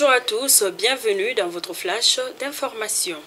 Bonjour à tous, bienvenue dans votre flash d'information.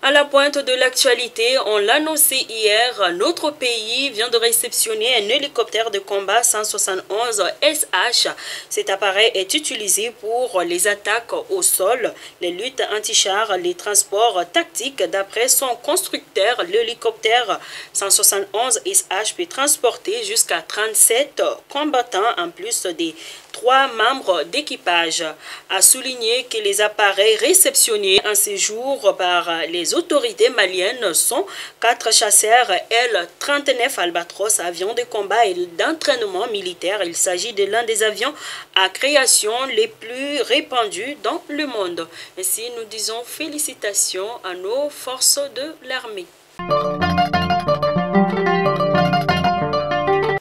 À la pointe de l'actualité, on l'annonçait hier, notre pays vient de réceptionner un hélicoptère de combat 171 SH. Cet appareil est utilisé pour les attaques au sol, les luttes anti-chars, les transports tactiques. D'après son constructeur, l'hélicoptère 171 SH peut transporter jusqu'à 37 combattants en plus des 3 membres d'équipage. A souligné que les appareils réceptionnés en séjour par les autorités maliennes sont 4 chasseurs L-39 Albatros, avions de combat et d'entraînement militaire. Il s'agit de l'un des avions à création les plus répandus dans le monde. Ainsi, nous disons félicitations à nos forces de l'armée.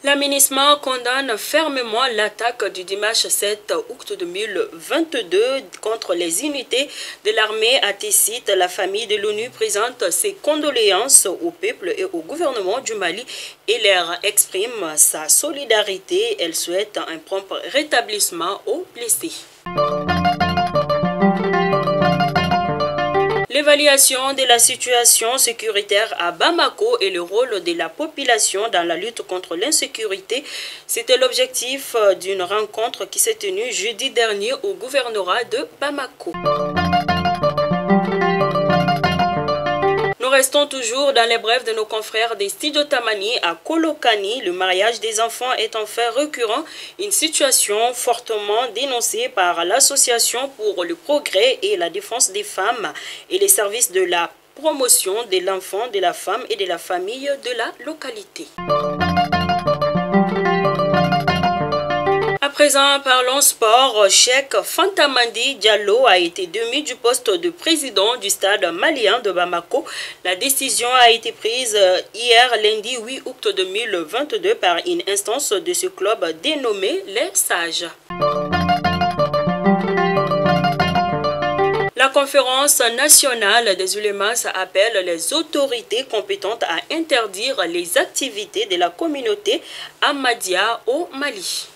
L'aménagement condamne fermement l'attaque du dimanche 7 août 2022 contre les unités de l'armée à Tessit. La famille de l'ONU présente ses condoléances au peuple et au gouvernement du Mali et leur exprime sa solidarité. Elle souhaite un prompt rétablissement aux blessés. L'évaluation de la situation sécuritaire à Bamako et le rôle de la population dans la lutte contre l'insécurité, c'était l'objectif d'une rencontre qui s'est tenue jeudi dernier au gouvernorat de Bamako. Nous restons toujours dans les brèves de nos confrères des studios Tamani à Kolokani. Le mariage des enfants est en fait récurrent, une situation fortement dénoncée par l'Association pour le progrès et la défense des femmes et les services de la promotion de l'enfant, de la femme et de la famille de la localité. À présent, parlons sport. Cheikh Fantamandi Diallo a été démis du poste de président du stade malien de Bamako. La décision a été prise hier lundi 8 août 2022 par une instance de ce club dénommé Les Sages. La conférence nationale des ulémas appelle les autorités compétentes à interdire les activités de la communauté Ahmadiyya au Mali.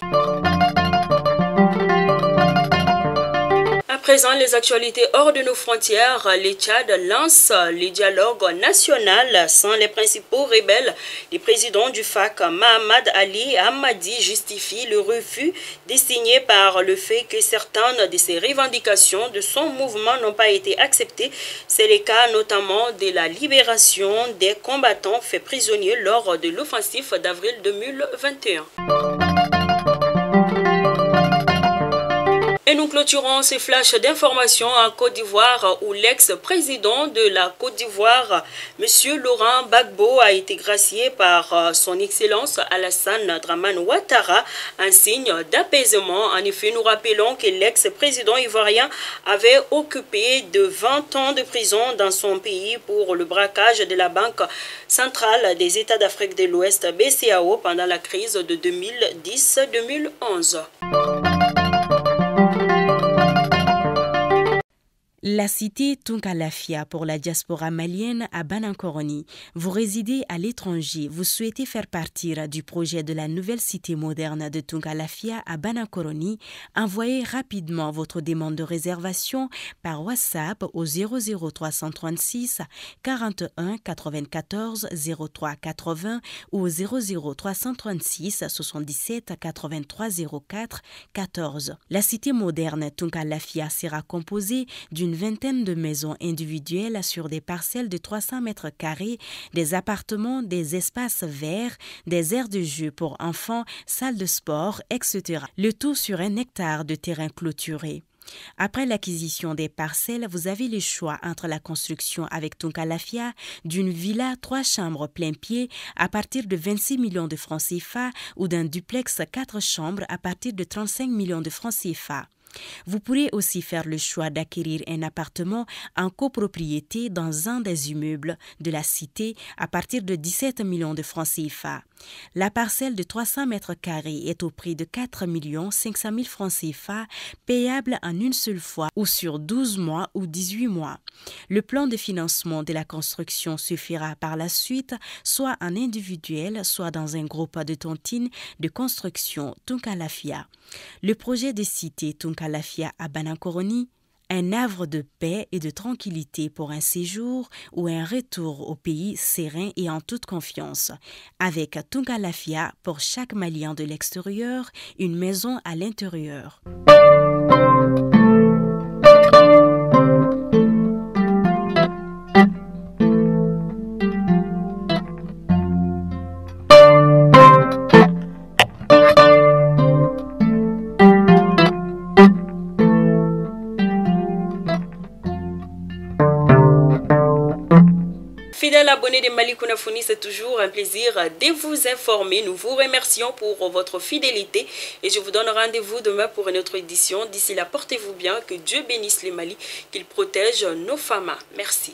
À présent, les actualités hors de nos frontières, le Tchad lance le dialogue national sans les principaux rebelles. Le président du FAC, Mahamad Ali Ahmadi, justifie le refus désigné par le fait que certaines de ses revendications de son mouvement n'ont pas été acceptées. C'est le cas notamment de la libération des combattants faits prisonniers lors de l'offensive d'avril 2021. Et nous clôturons ces flashs d'informations en Côte d'Ivoire où l'ex-président de la Côte d'Ivoire, M. Laurent Gbagbo, a été gracié par son Excellence Alassane Dramane Ouattara, un signe d'apaisement. En effet, nous rappelons que l'ex-président ivoirien avait occupé de 20 ans de prison dans son pays pour le braquage de la Banque centrale des États d'Afrique de l'Ouest, BCAO, pendant la crise de 2010-2011. La cité Tunkalafia pour la diaspora malienne à Banankoroni. Vous résidez à l'étranger, vous souhaitez faire partir du projet de la nouvelle cité moderne de Tunkalafia à Banankoroni, envoyez rapidement votre demande de réservation par WhatsApp au 00336 41 94 03 80 ou au 00336 77 83 04 14. La cité moderne Tunkalafia sera composée d'une vingtaine de maisons individuelles sur des parcelles de 300 mètres carrés, des appartements, des espaces verts, des aires de jeu pour enfants, salles de sport, etc. Le tout sur 1 hectare de terrain clôturé. Après l'acquisition des parcelles, vous avez le choix entre la construction avec Tunkalafia d'une villa 3 chambres plein pied à partir de 26 millions de francs CFA ou d'un duplex 4 chambres à partir de 35 millions de francs CFA. Vous pourrez aussi faire le choix d'acquérir un appartement en copropriété dans un des immeubles de la cité à partir de 17 millions de francs CFA. La parcelle de 300 mètres carrés est au prix de 4 500 000 francs CFA, payable en une seule fois ou sur 12 mois ou 18 mois. Le plan de financement de la construction se fera par la suite, soit en individuel, soit dans un groupe de tontines de construction Tunkalafia. Le projet de cité Tunkalafia à Banankoroni, un havre de paix et de tranquillité pour un séjour ou un retour au pays serein et en toute confiance. Avec Tunkalafia, pour chaque Malien de l'extérieur, une maison à l'intérieur. Fidèles abonnés de Mali Kunafoni, c'est toujours un plaisir de vous informer. Nous vous remercions pour votre fidélité et je vous donne rendez-vous demain pour une autre édition. D'ici là, portez-vous bien, que Dieu bénisse les Mali, qu'il protège nos femmes. Merci.